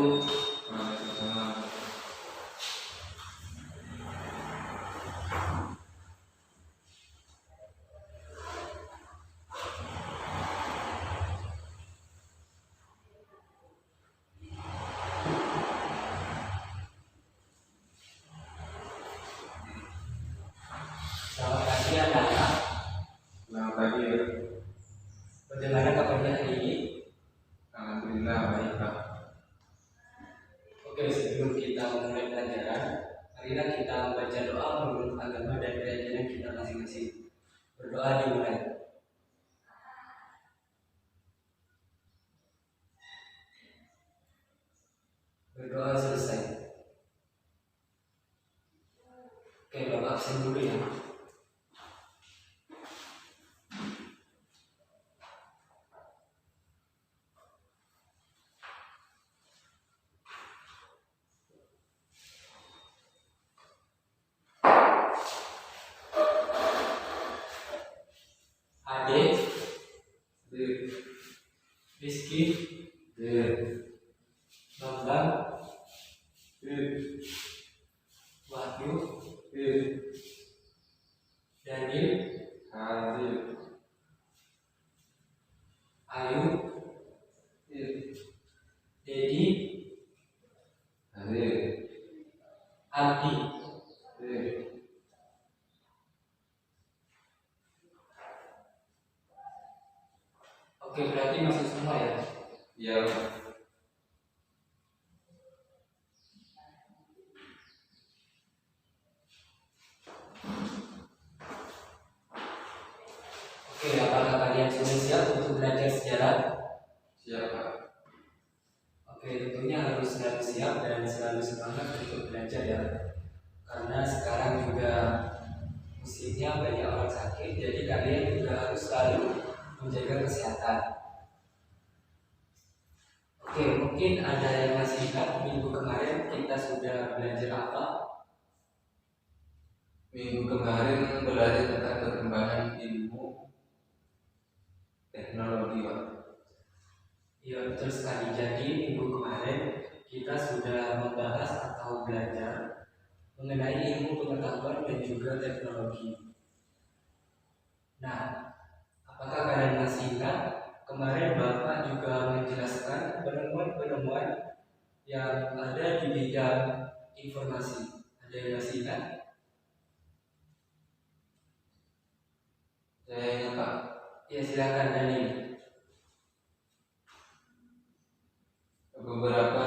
Assalamualaikum. Waalaikumsalam. Selamat pagi anak-anak. Selamat pagi. Bagaimana kabarnya hari ini? Alhamdulillah baik Pak. Oke, sebelum kita memulai pelajaran, marilah kita membaca doa menurut agama dan keyakinan kita masing-masing. Berdoa dimulai. Berdoa selesai. Oke, Bapak absen dulu ya. Adik, Rizky, Bambang, Wahyu, Daniel, Hadir. Ayu, Dedi, Hadir. Abdi. Hadir. Oke, berarti masuk semua ya. Iya Pak. Oke, apakah kalian sudah siap untuk belajar sejarah? Siap Pak. Oke, tentunya harus selalu siap dan selalu semangat untuk belajar ya. Karena sekarang juga musimnya banyak orang sakit, jadi kalian juga harus selalu menjaga kesehatan. Oke, mungkin ada yang masih ingat minggu kemarin kita sudah belajar apa? Minggu kemarin belajar tentang perkembangan ilmu teknologi Pak. Ya, betul sekali. Jadi minggu kemarin kita sudah membahas atau belajar mengenai ilmu pengetahuan dan juga teknologi. Nah, apakah kalian masih ingat kemarin Bapak juga menjelaskan penemuan-penemuan yang ada di bidang informasi? Ada yang masih ingat? Saya ingat Pak. Ya, silakan Dani. Beberapa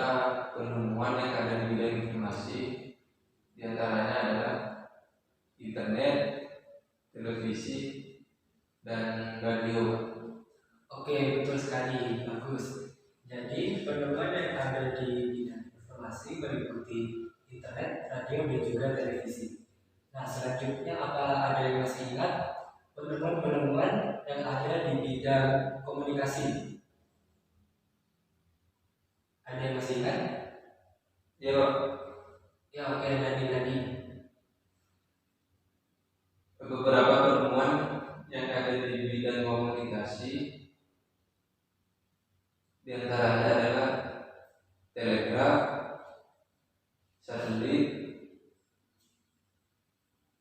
penemuan yang ada di bidang informasi diantaranya adalah internet, televisi, dan radio. Oke, betul sekali, bagus. Jadi penemuan yang ada di bidang informasi meliputi internet, radio, dan juga televisi. Nah, selanjutnya apa ada yang masih ingat penemuan-penemuan yang ada di bidang komunikasi? Ada yang masih ingat? Iya Pak. Ya, oke, Dani. Beberapa penemuan yang ada di bidang komunikasi diantaranya adalah telegraf, satelit,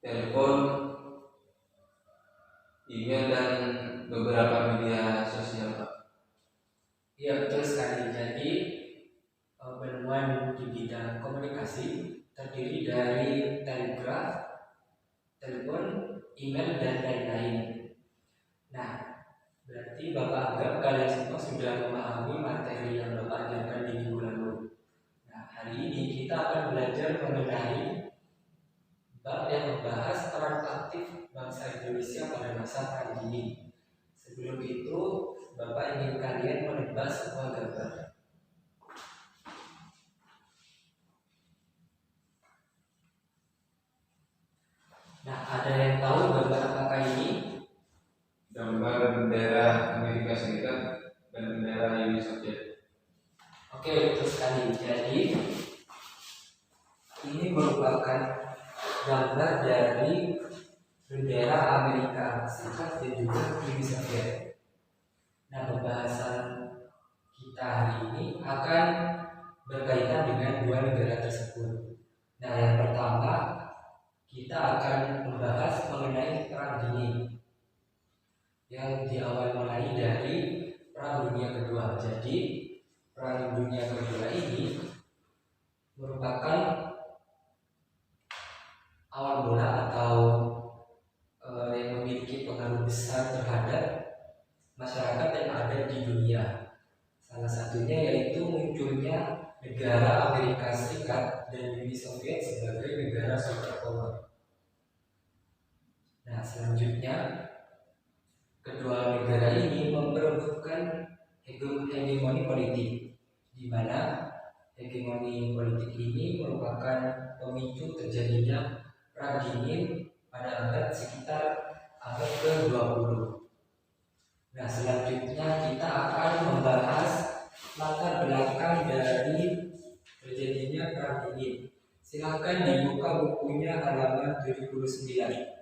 telepon, email, dan beberapa media sosial Pak. Ya, betul sekali. Jadi penemuan di bidang komunikasi terdiri dari telegraf, telepon, email, dan lain-lain. Nah, berarti Bapak anggap kalian semua sudah memahami materi yang Bapak ajarkan di minggu lalu. Nah, hari ini kita akan belajar mengenai bab yang membahas peran aktif bangsa Indonesia pada masa Praandini. Sebelum itu, Bapak ingin kalian menebak sebuah gambar. Nah, ada yang tahu gambar apakah ini? Gambar bendera Amerika Serikat dan bendera Uni Soviet. Oke, betul sekali. Jadi ini merupakan gambar dari bendera Amerika Serikat dan juga Uni Soviet. Nah, pembahasan kita hari ini akan berkaitan dengan dua negara tersebut. Nah, yang pertama kita akan membahas mengenai Perang Dingin yang diawali mulai dari Perang Dunia Kedua. Jadi, Perang Dunia Kedua ini merupakan awal mula atau yang memiliki pengaruh besar terhadap masyarakat yang ada di dunia. Salah satunya yaitu munculnya negara Amerika Serikat dan Uni Soviet sebagai negara superpower. Nah, selanjutnya kedua negara ini memperebutkan hegemoni politik, di mana hegemoni politik ini merupakan pemicu terjadinya Perang Dingin pada abad sekitar abad ke-20. Nah, selanjutnya kita akan membahas latar belakang dari terjadinya Perang Dingin. Silakan dibuka bukunya halaman 79.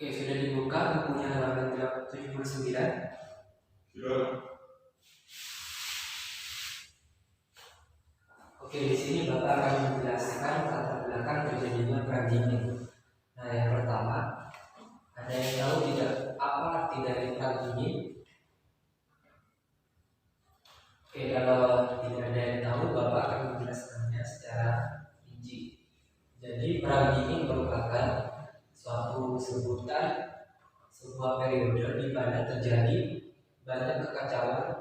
Oke, sudah dibuka bukunya halaman 79. Ya. Oke, di sini Bapak akan menjelaskan latar belakang terjadinya Perang Dingin. Nah, yang pertama, ada yang tahu tidak apa arti dari Perang Dingin? Oke, kalau tidak ada yang tahu, Bapak akan menjelaskannya secara rinci. Jadi, Perang Dingin merupakan suatu sebutan sebuah periode di mana terjadi banyak kekacauan,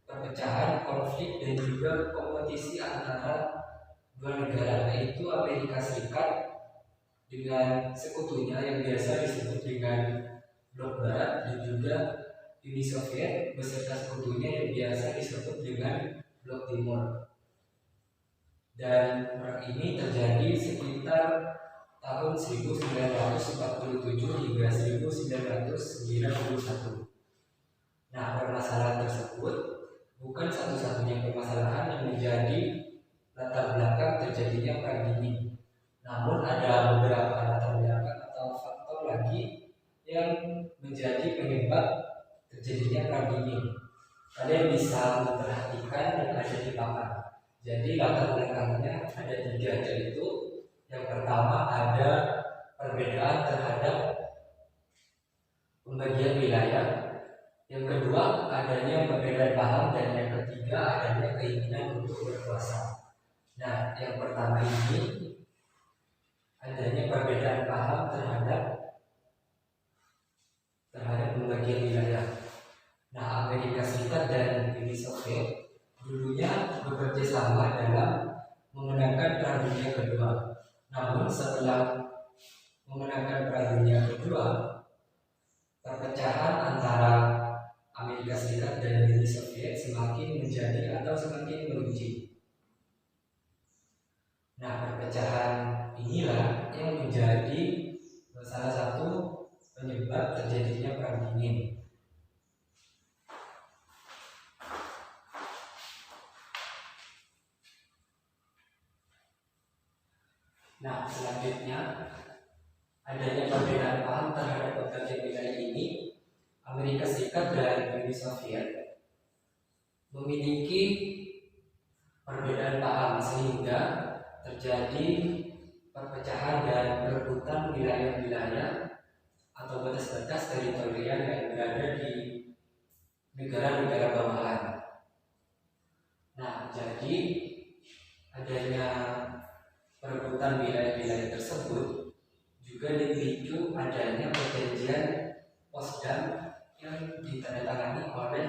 perpecahan, konflik, dan juga kompetisi antara dua negara, yaitu Amerika Serikat dengan sekutunya yang biasa disebut dengan Blok Barat, dan juga Uni Soviet beserta sekutunya yang biasa disebut dengan Blok Timur. Dan perang ini terjadi sekitar tahun 1947 hingga 1991. Nah, permasalahan tersebut bukan satu-satunya permasalahan yang menjadi latar belakang terjadinya Perang Dingin. Namun ada beberapa latar belakang atau faktor lagi yang menjadi penyebab terjadinya Perang Dingin. Kalian bisa memperhatikan yang ada di papan. Jadi latar belakangnya ada 3, yaitu yang pertama ada perbedaan terhadap pembagian wilayah, yang kedua adanya perbedaan paham, dan yang ketiga adanya keinginan untuk berkuasa. Nah, yang pertama ini adanya perbedaan paham terhadap pembagian wilayah. Nah, Amerika Serikat dan Uni Soviet dulunya bekerja sama dalam memenangkan Perang Dunia Kedua. Namun setelah memenangkan Perang Dunia Kedua, perpecahan antara Amerika Serikat dan Uni Soviet semakin menjadi atau semakin meruncing. penyebab terjadinya perang dingin. Nah, selanjutnya adanya perbedaan paham terhadap pembagian wilayah ini. Amerika Serikat dan Uni Soviet memiliki perbedaan paham sehingga terjadi perpecahan dan perebutan wilayah-wilayah atau batas-batas teritorial yang berada di negara-negara bawahan. Nah, jadi adanya perebutan wilayah-wilayah tersebut juga dipicu adanya perjanjian Potsdam yang ditandatangani oleh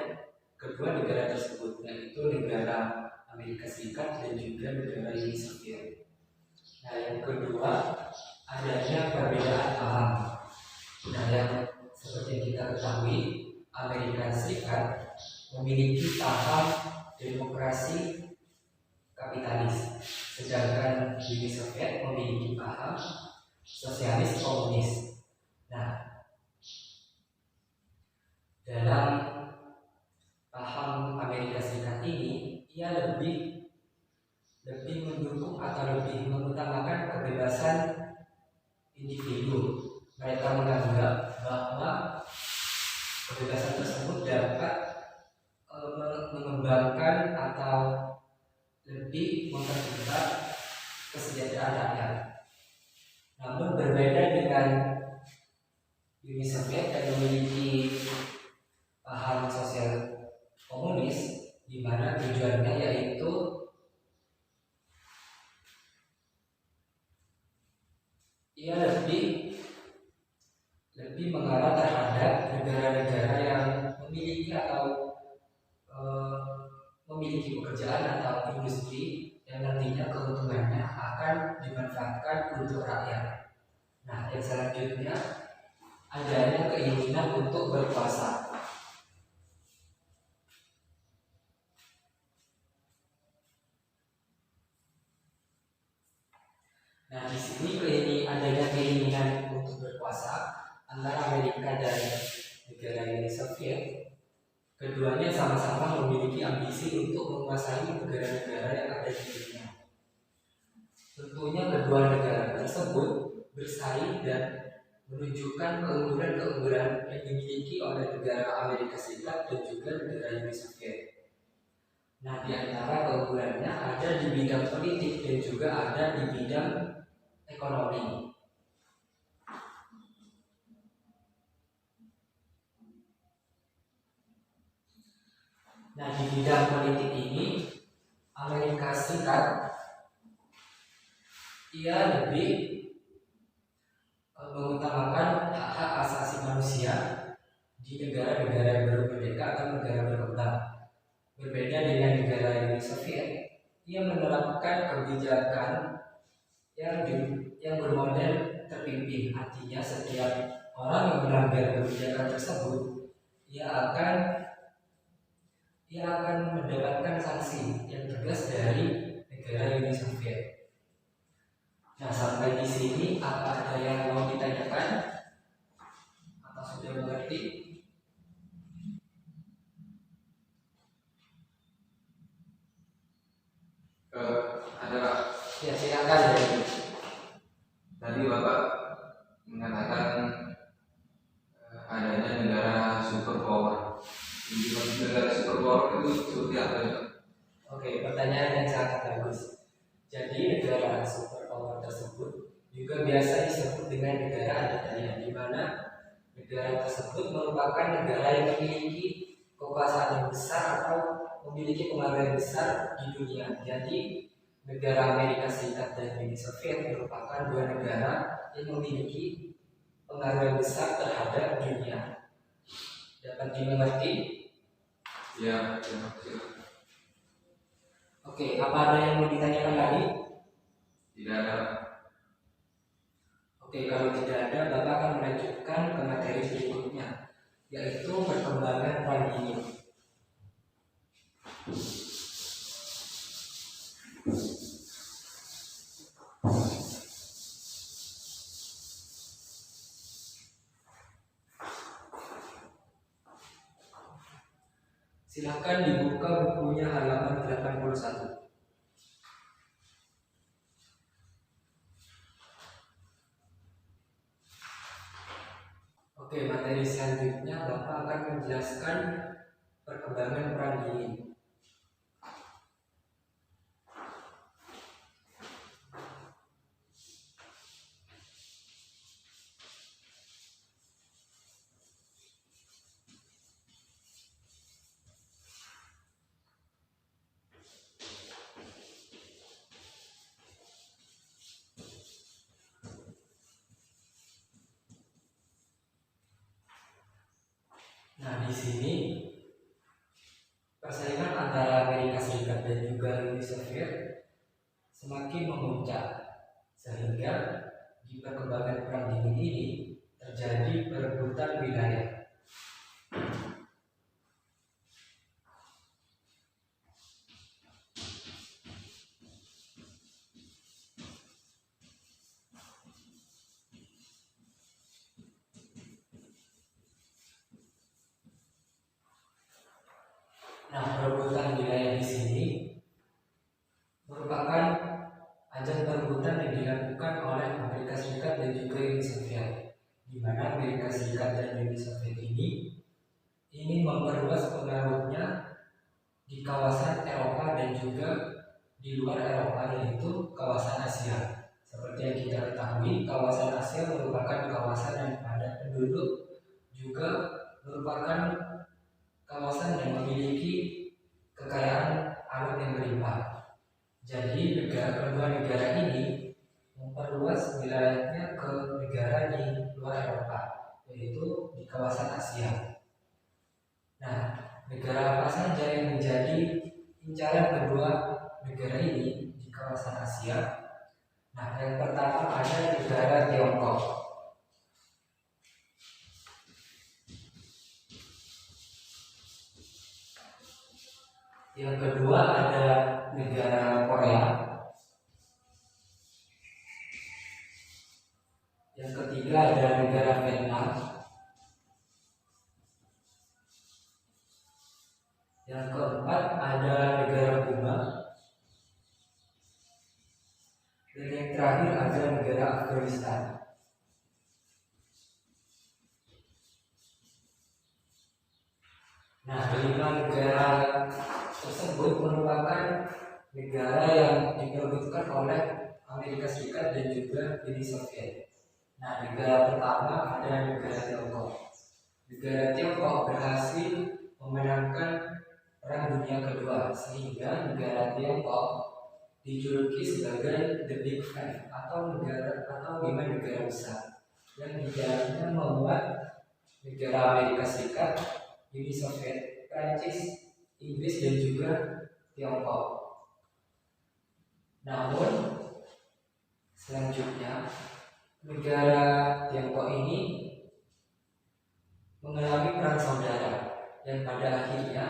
kedua negara tersebut, yaitu negara Amerika Serikat dan juga negara Uni Soviet. Nah, yang kedua adanya perbedaan paham. Nah, yang seperti yang kita ketahui, Amerika Serikat memiliki paham demokrasi kapitalis, sedangkan Uni Soviet memiliki paham sosialis komunis. Nah, dalam paham Amerika Serikat ini, ia lebih mendukung atau lebih mengutamakan kebebasan individu. Mereka menganggap bahwa kebebasan tersebut dapat mengembangkan atau lebih mempercepat kesejahteraan rakyat. Namun berbeda dengan Uni Soviet yang memiliki paham sosial komunis, di mana tujuannya yaitu ia lebih mengarah terhadap negara-negara yang memiliki atau memiliki pekerjaan atau industri yang nantinya keuntungannya akan dimanfaatkan untuk rakyat. Nah, yang selanjutnya adanya keinginan untuk berkuasa. Nah, di sini adanya keinginan untuk berkuasa antara Amerika dan negara Uni Soviet. Keduanya sama-sama memiliki ambisi untuk menguasai negara-negara yang ada di dunia. Tentunya kedua negara tersebut bersaing dan menunjukkan keunggulan-keunggulan yang dimiliki oleh negara Amerika Serikat dan juga negara Uni Soviet. Nah, di antara keunggulannya ada di bidang politik dan juga ada di bidang ekonomi. Nah, di bidang politik ini Amerika Serikat ia lebih mengutamakan hak-hak asasi manusia di negara-negara yang baru merdeka atau negara berkembang. Berbeda dengan negara Uni Soviet, ia menerapkan kebijakan yang bermodel terpimpin. Artinya setiap orang yang melanggar kebijakan tersebut, ia akan mendapatkan sanksi yang tegas dari negara Uni Soviet. Nah, sampai di sini apa ada yang mau ditanyakan atau sudah mengerti? Ada Pak. Ya, silakan. Tadi Bapak mengatakan adanya negara superpower. Negara superpower itu seperti apa ya? Oke, pertanyaan yang sangat bagus. Jadi negara superpower tersebut juga biasa disebut dengan negara adidaya, di mana negara tersebut merupakan negara yang memiliki kekuasaan yang besar atau memiliki pengaruh yang besar di dunia. Jadi negara Amerika Serikat dan Uni Soviet merupakan dua negara yang memiliki pengaruh yang besar terhadap dunia. Dapat dimengerti? Ya. Oke, apa ada yang mau ditanyakan lagi? Tidak ada. Oke, kalau tidak ada, Bapak akan melanjutkan ke materi berikutnya, yaitu perkembangan perang dingin. Silakan dibuka bukunya halaman 81. Oke, materi selanjutnya Bapak akan menjelaskan perkembangan Perang Dingin. Nah, di sini persaingan antara Amerika Serikat dan juga Uni Soviet semakin memuncak, sehingga di perkembangan Perang Dingin ini terjadi perebutan wilayah. Nah, perebutan wilayah di sini merupakan ajang perebutan yang dilakukan oleh Amerika Serikat dan juga Uni Soviet, di mana Amerika Serikat dan Uni Soviet ini ingin memperluas pengaruhnya di kawasan Eropa dan juga di luar Eropa, yaitu kawasan Asia. Seperti yang kita ketahui, kawasan Asia merupakan kawasan yang padat penduduk, juga merupakan kawasan yang memiliki kekayaan alam yang berlimpah. Jadi kedua negara ini memperluas wilayahnya ke negara di luar Eropa, yaitu di kawasan Asia. Nah, negara apa saja yang menjadi incaran kedua negara ini di kawasan Asia? Nah, yang pertama ada negara Tiongkok. Yang kedua ada negara Korea. Yang ketiga ada negara Vietnam. Yang keempat ada negara Kuba. Dan yang terakhir ada negara Afghanistan. Nah, 5 negara tersebut merupakan negara yang diperebutkan oleh Amerika Serikat dan juga Uni Soviet. Nah, negara pertama ada negara Tiongkok. Negara Tiongkok berhasil memenangkan Perang Dunia Kedua, sehingga negara Tiongkok dijuluki sebagai The Big Five atau 5 negara besar yang di dalamnya memuat negara Amerika Serikat, Uni Soviet, Prancis, Inggris dan juga Tiongkok. Namun selanjutnya negara Tiongkok ini mengalami perang saudara yang pada akhirnya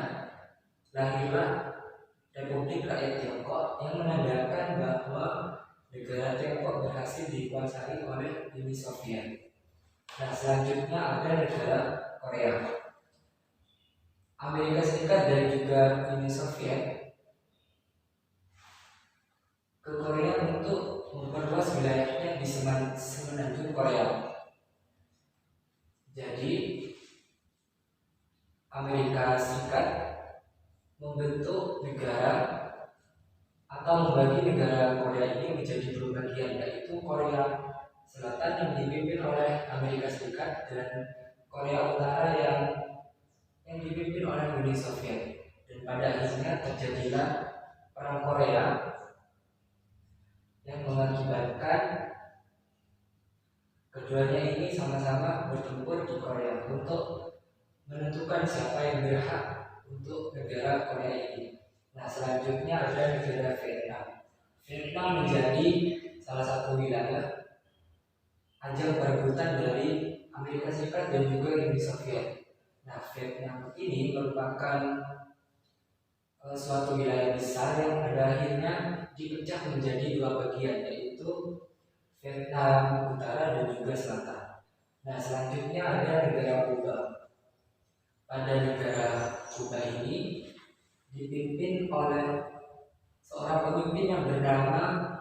lahirlah Republik Rakyat Tiongkok yang menandakan bahwa negara Tiongkok berhasil dikuasai oleh Uni Soviet. Nah, selanjutnya ada negara Korea. Amerika Serikat dan juga Uni Soviet ke Korea untuk memperluas wilayahnya di semenanjung Korea. Jadi Amerika Serikat membentuk negara atau membagi negara Korea ini menjadi 2 bagian, yaitu Korea Selatan yang dipimpin oleh Amerika Serikat dan Korea Utara yang dipimpin oleh Uni Soviet. Dan pada akhirnya terjadilah Perang Korea yang mengakibatkan keduanya ini sama-sama bertempur di Korea untuk menentukan siapa yang berhak untuk negara Korea ini. Nah, selanjutnya ada negara Vietnam. Vietnam menjadi salah satu wilayah ajang perebutan dari Amerika Serikat dan juga Uni Soviet. Nah, Vietnam ini merupakan suatu wilayah besar yang pada akhirnya dipecah menjadi 2 bagian, yaitu Vietnam Utara dan juga Selatan. Nah, selanjutnya ada negara Kuba. Pada negara Kuba ini dipimpin oleh seorang pemimpin yang bernama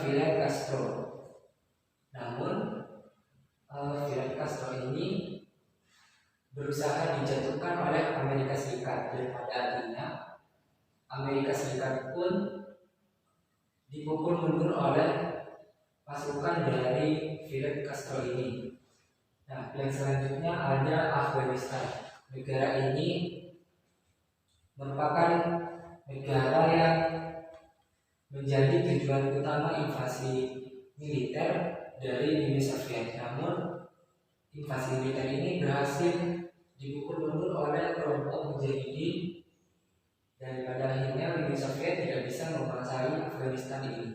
Fidel Castro. Namun Fidel Castro ini berusaha dijatuhkan oleh Amerika Serikat, dan pada akhirnya Amerika Serikat pun dipukul mundur oleh pasukan dari Fidel Castro ini. Nah, yang selanjutnya ada Afghanistan. Negara ini merupakan negara yang menjadi tujuan utama invasi militer dari Uni Soviet. Namun, invasi militer ini berhasil dipukul mundur oleh kelompok mujahidin, dan pada akhirnya Uni Soviet tidak bisa menguasai Afghanistan ini.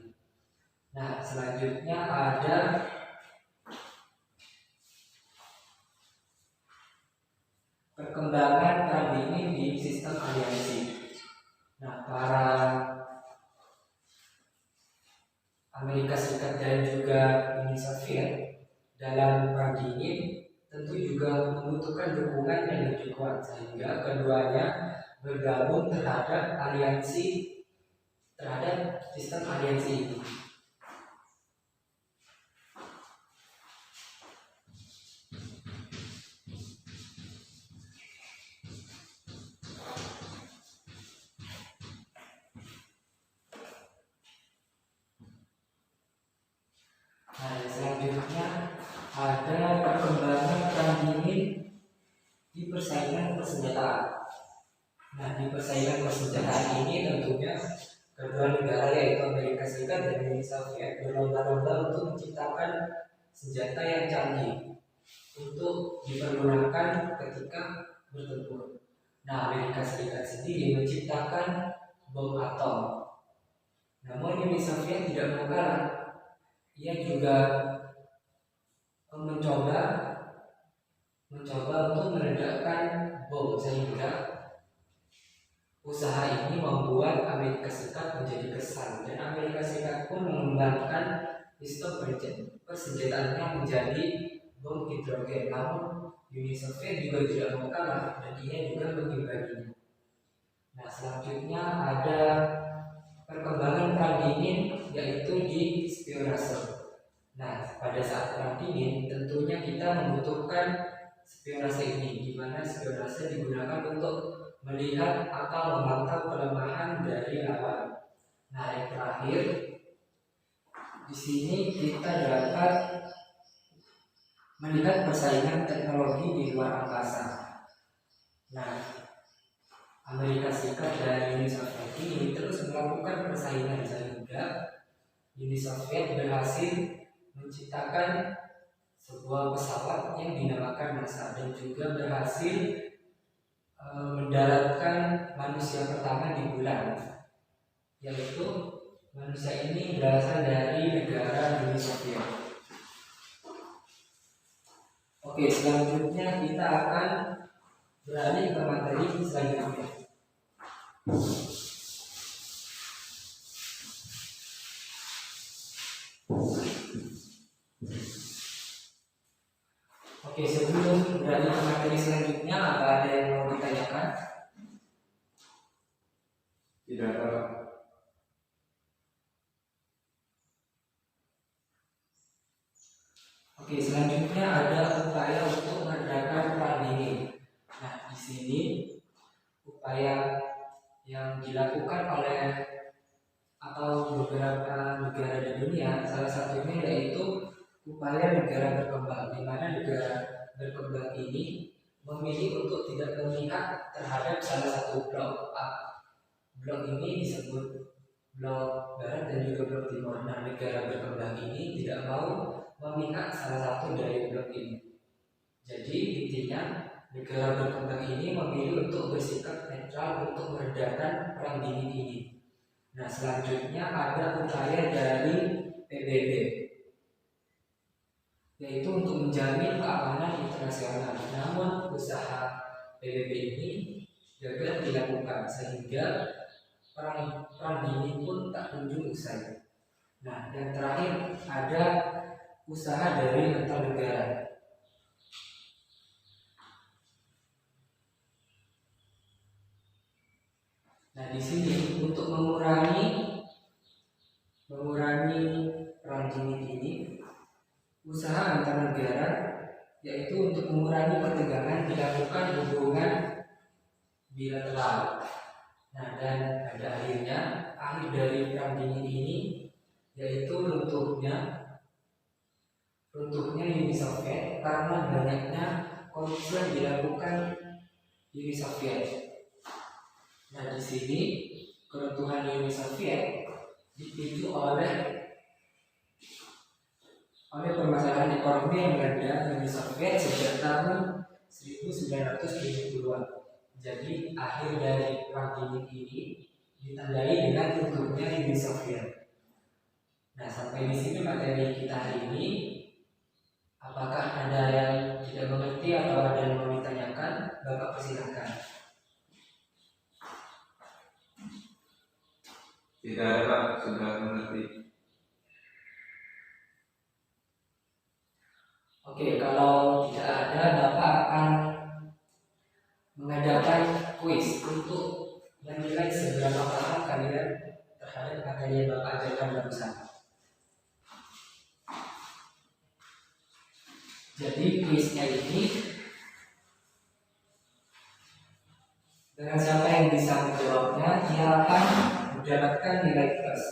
Nah, selanjutnya ada perkembangan perang dingin di sistem aliansi. Nah, para Amerika Serikat dan juga Uni Soviet dalam perang dingin tentu juga membutuhkan dukungan yang lebih kuat, sehingga keduanya bergabung terhadap sistem aliansi ini. Nah, selanjutnya ada perkembangan perang dingin di persaingan persenjataan. Nah, di persaingan persenjataan ini tentunya kedua negara yaitu Amerika Serikat dan Uni Soviet berlomba-lomba untuk menciptakan senjata yang canggih untuk dipergunakan ketika bertempur. Nah, Amerika Serikat sendiri menciptakan bom atom. Namun Uni Soviet tidak mau kalah. Ia juga mencoba untuk meledakkan bom, sehingga usaha ini membuat Amerika Serikat menjadi kesal, dan Amerika Serikat pun mengembangkan sistem persenjataannya menjadi bom hidrogen. Namun Uni Soviet juga tidak mau kalah, dan ia juga mengimbanginya. Nah, selanjutnya ada perkembangan perang dingin yaitu di spionase. Nah, pada saat perang dingin tentunya kita membutuhkan spionase ini, di mana spionase digunakan untuk melihat atau memantau kelemahan dari lawan. Nah, yang terakhir di sini kita dapat melihat persaingan teknologi di luar angkasa. Nah, Amerika Serikat dan Uni Soviet ini terus melakukan persaingan, sehingga Uni Soviet berhasil menciptakan sebuah pesawat yang dinamakan NASA, dan juga berhasil mendaratkan manusia pertama di bulan, yaitu manusia ini berasal dari negara Uni Soviet. Oke, selanjutnya kita akan beralih ke materi selanjutnya. Oke, sebelum beralih ke materi selanjutnya, apa ada yang mau ditanyakan? Tidak ada. Oke, selanjutnya ada upaya untuk meredakan perang dingin. Nah, di sini upaya yang dilakukan oleh atau beberapa negara di dunia, salah satunya yaitu upaya negara berkembang, di mana negara berkembang ini memilih untuk tidak memihak terhadap salah satu blok. Blok ini disebut blok barat dan juga blok timur. Nah, negara berkembang ini tidak mau memihak salah satu dari blok ini. Jadi intinya negara berkembang ini memilih untuk bersikap netral untuk meredakan perang dingin ini. Nah, selanjutnya ada upaya dari PBB, yaitu untuk menjamin keamanan internasional. Namun usaha PBB ini gagal dilakukan, sehingga perang dingin pun tak kunjung usai. Nah, yang terakhir ada usaha dari antar negara. Nah, di sini untuk mengurangi perang dingin ini, usaha antar negara yaitu untuk mengurangi ketegangan dilakukan hubungan bilateral. Nah, dan pada akhirnya akhir dari perang dingin ini yaitu runtuhnya Uni Soviet karena banyaknya korupsi yang dilakukan Uni Soviet. Nah, di sini keruntuhan Uni Soviet dipicu oleh permasalahan ekonomi yang melanda Uni Soviet sejak tahun 1970-an. Jadi akhir dari perang dingin ini ditandai dengan runtuhnya Uni Soviet. Nah, sampai di sini materi kita hari ini. Apakah ada yang tidak mengerti atau ada yang mau ditanyakan? Bapak persilahkan. Tidak ada Pak, sudah mengerti. Oke, kalau tidak ada, Bapak akan mengadakan kuis untuk menilai seberapa paham kalian terhadap materi yang Bapak ajarkan barusan. Jadi kuisnya ini dengan siapa yang bisa menjawabnya, dia akan mendapatkan nilai plus.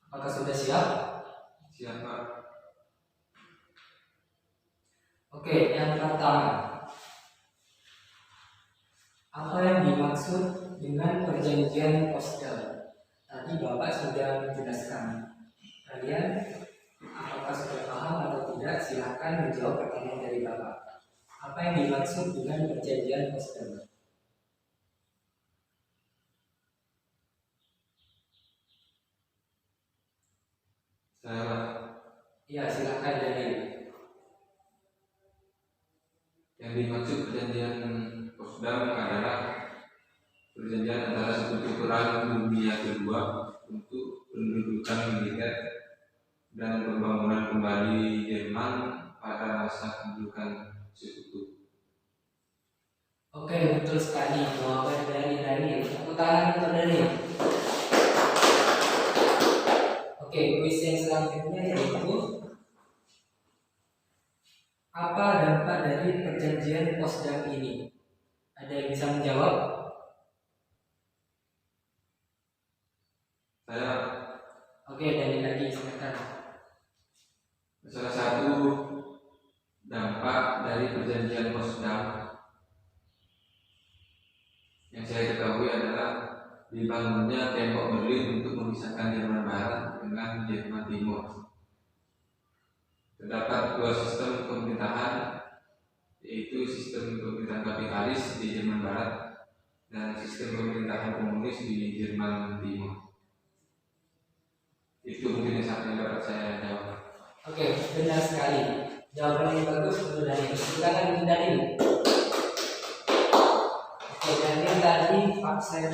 Apakah sudah siap? Siap Pak. Oke, yang pertama, apa yang dimaksud dengan perjanjian Potsdam? Tadi Bapak sudah menjelaskan. Kalian apakah sudah paham atau tidak? Silakan menjawab pertanyaan dari Bapak. Apa yang dimaksud dengan perjanjian Potsdam? Saya Ya, silakan Daniel. yang dimaksud perjanjian Potsdam adalah perjanjian antara sekutu perang dunia kedua untuk pendudukan militer dan pembangunan kembali Jerman pada masa kedudukan sekutu. Oke, betul sekali. Jawaban dari Daniel. Tepuk tangan untuk Daniel. Oke, kuis yang selanjutnya yaitu apa dampak dari perjanjian Potsdam ini? Ada yang bisa menjawab? Saya Oke, Daniel lagi silakan. salah satu dampak dari perjanjian Potsdam yang saya ketahui adalah dibangunnya tembok Berlin untuk memisahkan Jerman Barat dengan Jerman Timur. Terdapat dua sistem pemerintahan, yaitu sistem pemerintahan kapitalis di Jerman Barat dan sistem pemerintahan komunis di Jerman Timur. Itu mungkin yang dapat saya jawab. Oke, benar sekali. Jawaban yang bagus untuk Daniel. Silakan untuk Daniel. Oke, Daniel tadi vaksin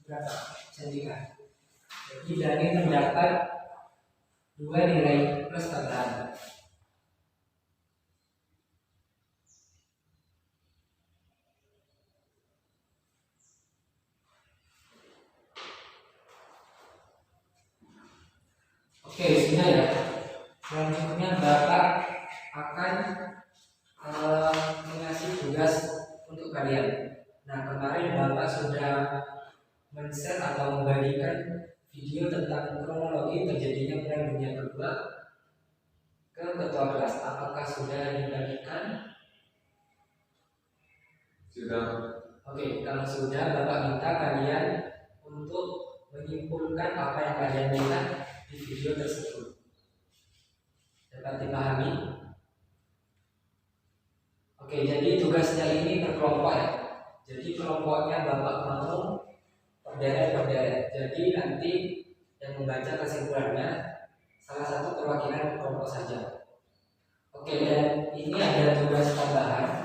berapa? Sendika. Jadi Daniel mendapat 2 nilai plus tambahan. Oke, sudah ya. Selanjutnya Bapak akan mengasih tugas untuk kalian. Nah, kemarin Bapak sudah men-share atau membagikan video tentang kronologi terjadinya Perang Dunia Kedua ke ketua kelas. Apakah sudah dibagikan? Sudah. Oke, kalau sudah, Bapak minta kalian untuk menyimpulkan apa yang kalian lihat di video tersebut. Dapat dipahami? Oke, jadi tugasnya ini berkelompok ya. Jadi kelompoknya Bapak mau berderet-berderet. Jadi nanti yang membaca kesimpulannya salah satu perwakilan kelompok saja. Oke, dan ini ada tugas tambahan.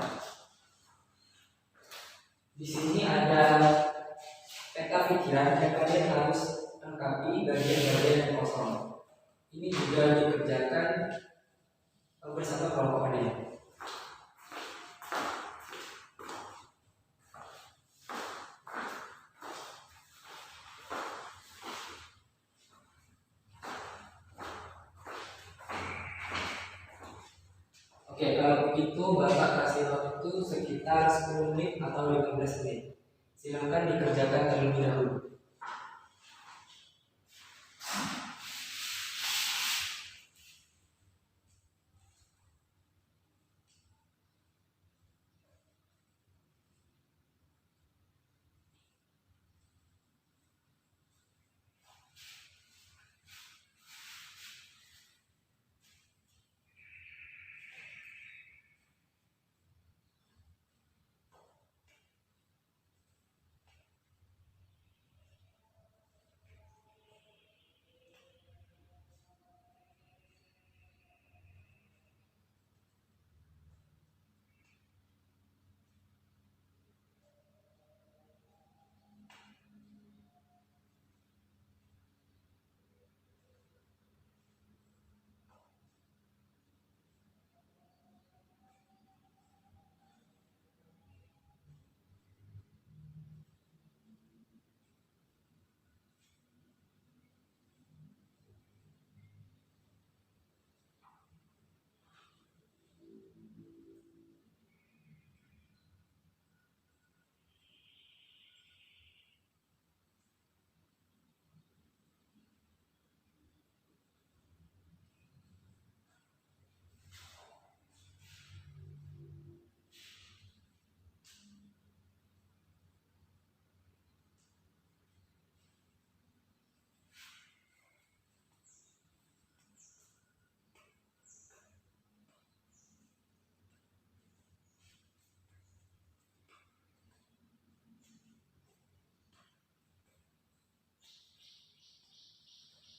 Di sini ada peta pikiran yang kalian harus lengkapi bagian-bagian yang kosong. Ini juga dikerjakan bersama kelompok kalian. Oke, kalau begitu Bapak kasih waktu sekitar 10 menit atau 15 menit. Silakan dikerjakan terlebih dahulu.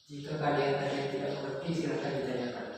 Jika kalian ada yang tidak mengerti, silakan ditanyakan.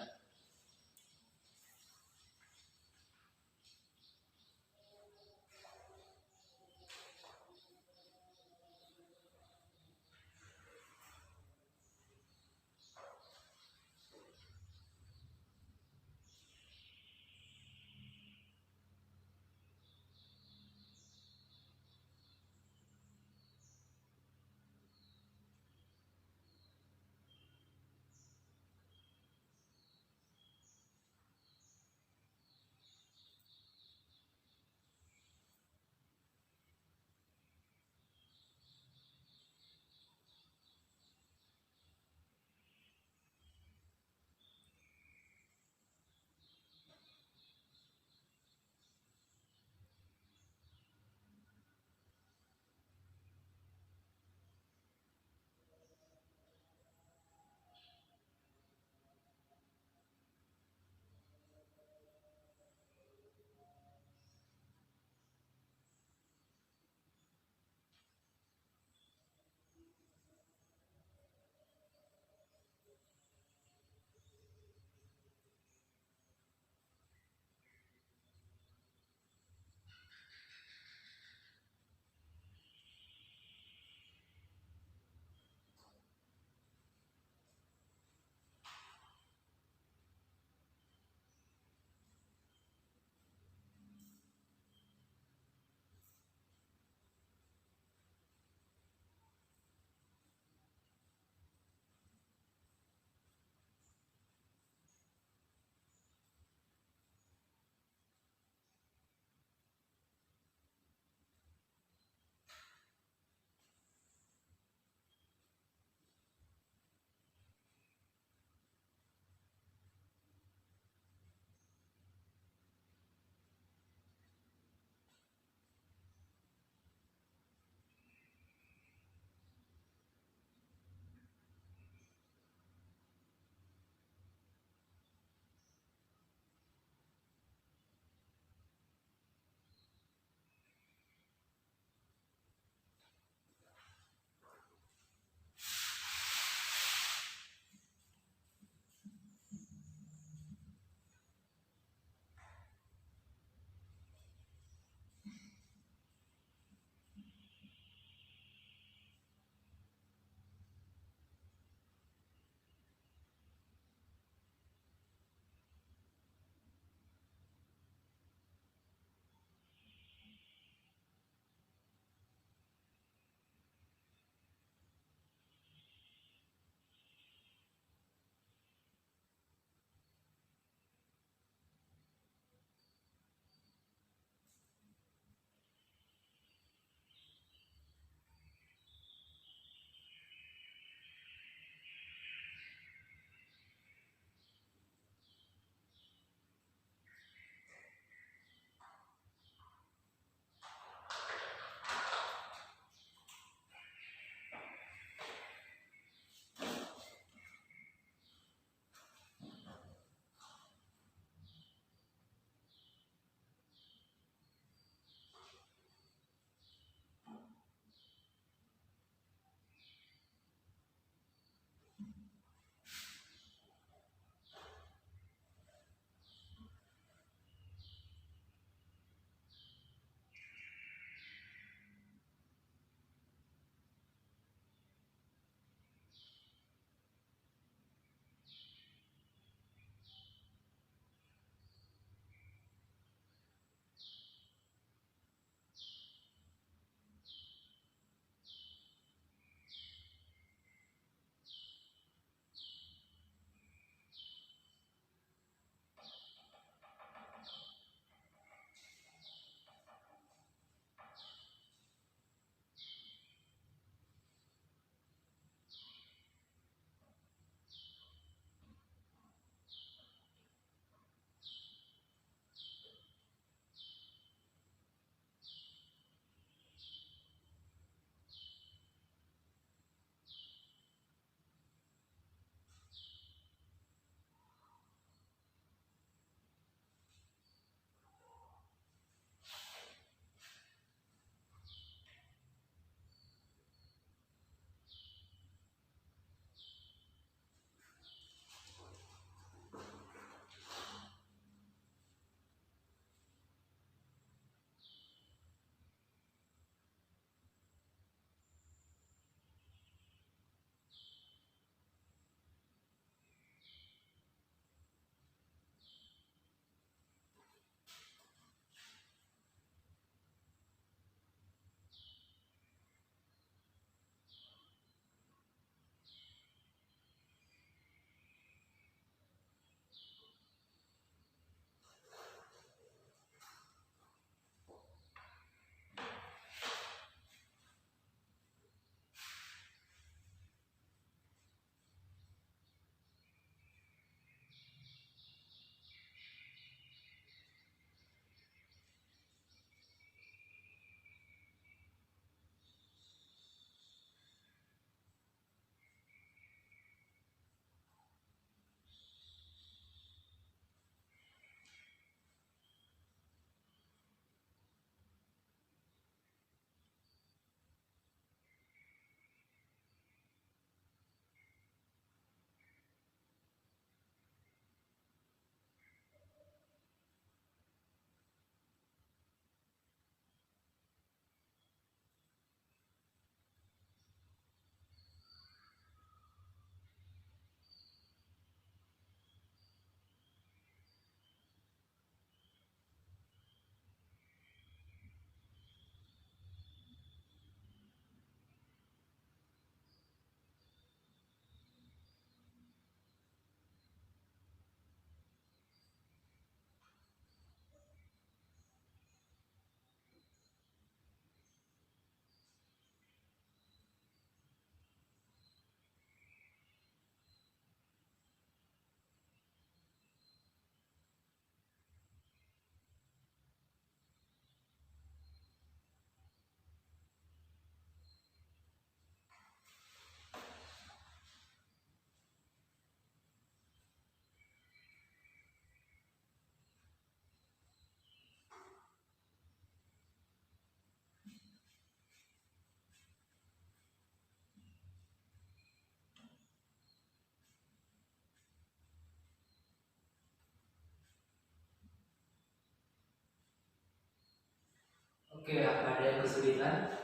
Oke, apa ada yang kesulitan?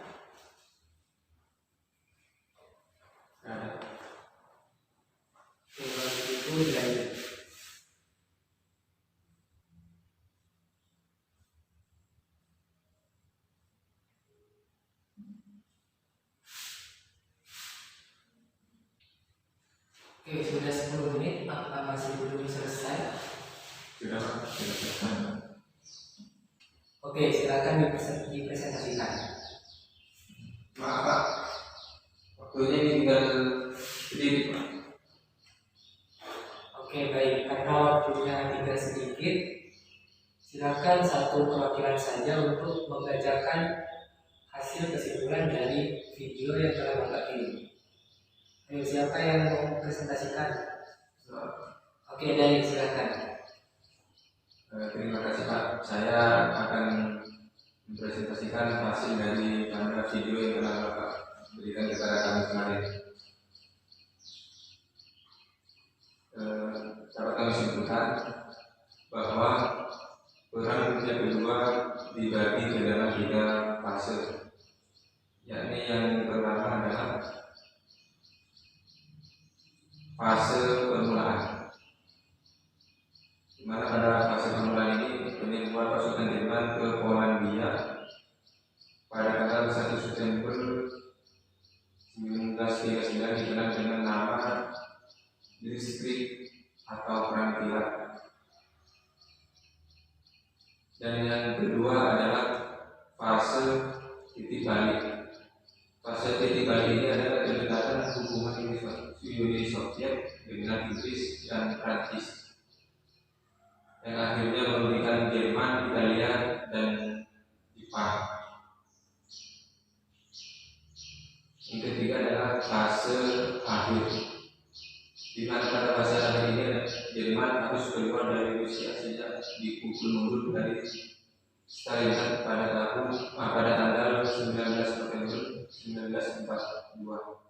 Ada. Oke, kalau begitu dilanjut. Oke, sudah 10 menit, apakah masih belum selesai? Sudah, sudah selesai. Oke, silakan dipresentasikan. Maaf Pak, waktunya ini tinggal sedikit Pak. Oke, baik, karena waktunya tinggal sedikit, silakan satu perwakilan saja untuk membacakan hasil kesimpulan dari video yang telah Bapak kirim. Ayo, siapa yang mau presentasikan? Oke, dari silakan. Terima kasih Pak. Saya akan mempresentasikan hasil dari gambar video yang telah Bapak berikan kepada kami kemarin. Dapat kami simpulkan bahwa peran yang kedua dibagi ke dalam 3 fase, yakni yang pertama adalah fase permulaan, di mana pada fase permulaan ini penyeludupan pasukan Jerman ke Polandia pada tanggal 1 September 1939 dikenal dengan nama Blitzkrieg atau perang kilat. Dan yang kedua adalah fase titik balik. Fase titik balik ini adalah kedekatan hubungan Uni Soviet dengan Inggris dan Prancis, yang akhirnya merugikan Jerman, Italia, dan Jepang. Yang ketiga adalah fase akhir, di mana pada fase akhir ini Jerman harus keluar dari Rusia sejak dipukul mundur dari Stalingrad pada tanggal 19 November 1942.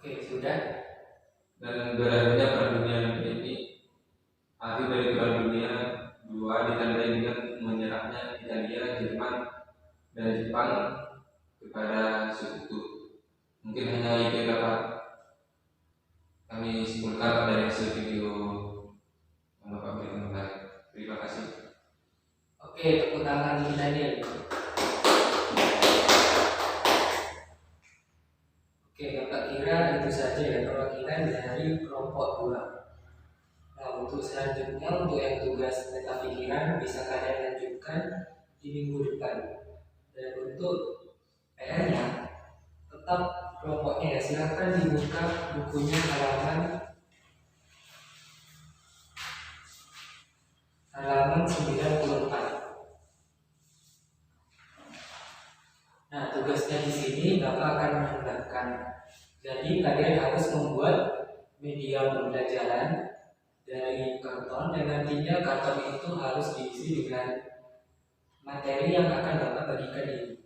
Oke, sudah. Dan berakhirnya Perang Dunia ini, akhir dari Perang Dunia II ditandai dengan menyerahnya Italia, Jerman, dan Jepang kepada Sekutu. Mungkin hanya itu dapat kami simpulkan dari hasil video yang Bapak berikan kemarin. Terima kasih. Oke, tepuk tangan kita Daniel. Oke, Bapak kira itu saja ya perwakilan dari kelompok 2. Nah, untuk selanjutnya, untuk yang tugas meta pikiran bisa kalian lanjutkan di minggu depan. Dan untuk PR-nya tetap kelompoknya ya, silahkan dibuka bukunya halaman 94. Nah, tugasnya di sini Bapak akan menambahkan. Jadi kalian harus membuat media pembelajaran dari karton, dan nantinya karton itu harus diisi dengan materi yang akan Bapak bagikan ini.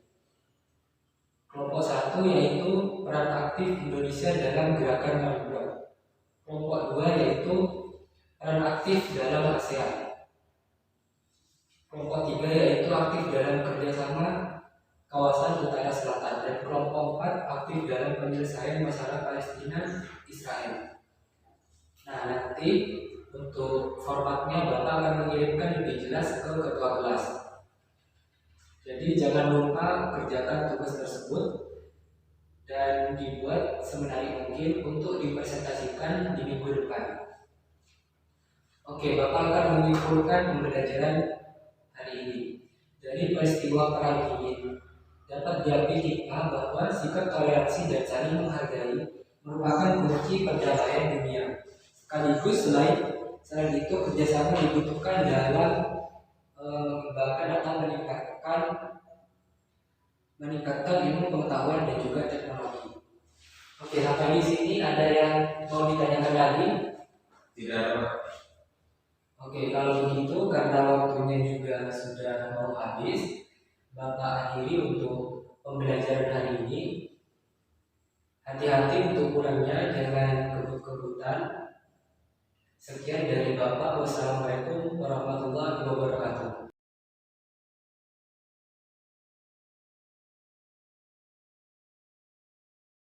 Kelompok 1 yaitu peran aktif Indonesia dalam gerakan Malibra. Kelompok 2 yaitu peran aktif dalam ASEAN. Kelompok 3 yaitu aktif dalam kerjasama kawasan utara selatan, dan kelompok 4 aktif dalam penyelesaian masalah Palestina Israel. Nah, nanti untuk formatnya Bapak akan mengirimkan lebih jelas ke ketua kelas. Jadi jangan lupa kerjakan tugas tersebut dan dibuat semenarik mungkin untuk dipresentasikan di minggu depan. Oke, Bapak akan menyimpulkan pembelajaran hari ini. Dari peristiwa perang dingin dapat diambil hikmah bahwa sikap toleransi dan saling menghargai merupakan kunci perdamaian dunia. Sekaligus selain itu kerjasama dibutuhkan dalam mengembangkan atau meningkatkan ilmu pengetahuan dan juga teknologi. Oke, sampai di sini ada yang mau ditanyakan lagi? Tidak ada. Oke, kalau begitu karena waktunya juga sudah mau habis, Bapak akhiri untuk pembelajaran hari ini. Hati-hati untuk pulangnya, jangan kebut-kebutan. Sekian dari Bapak. Wassalamualaikum warahmatullahi wabarakatuh.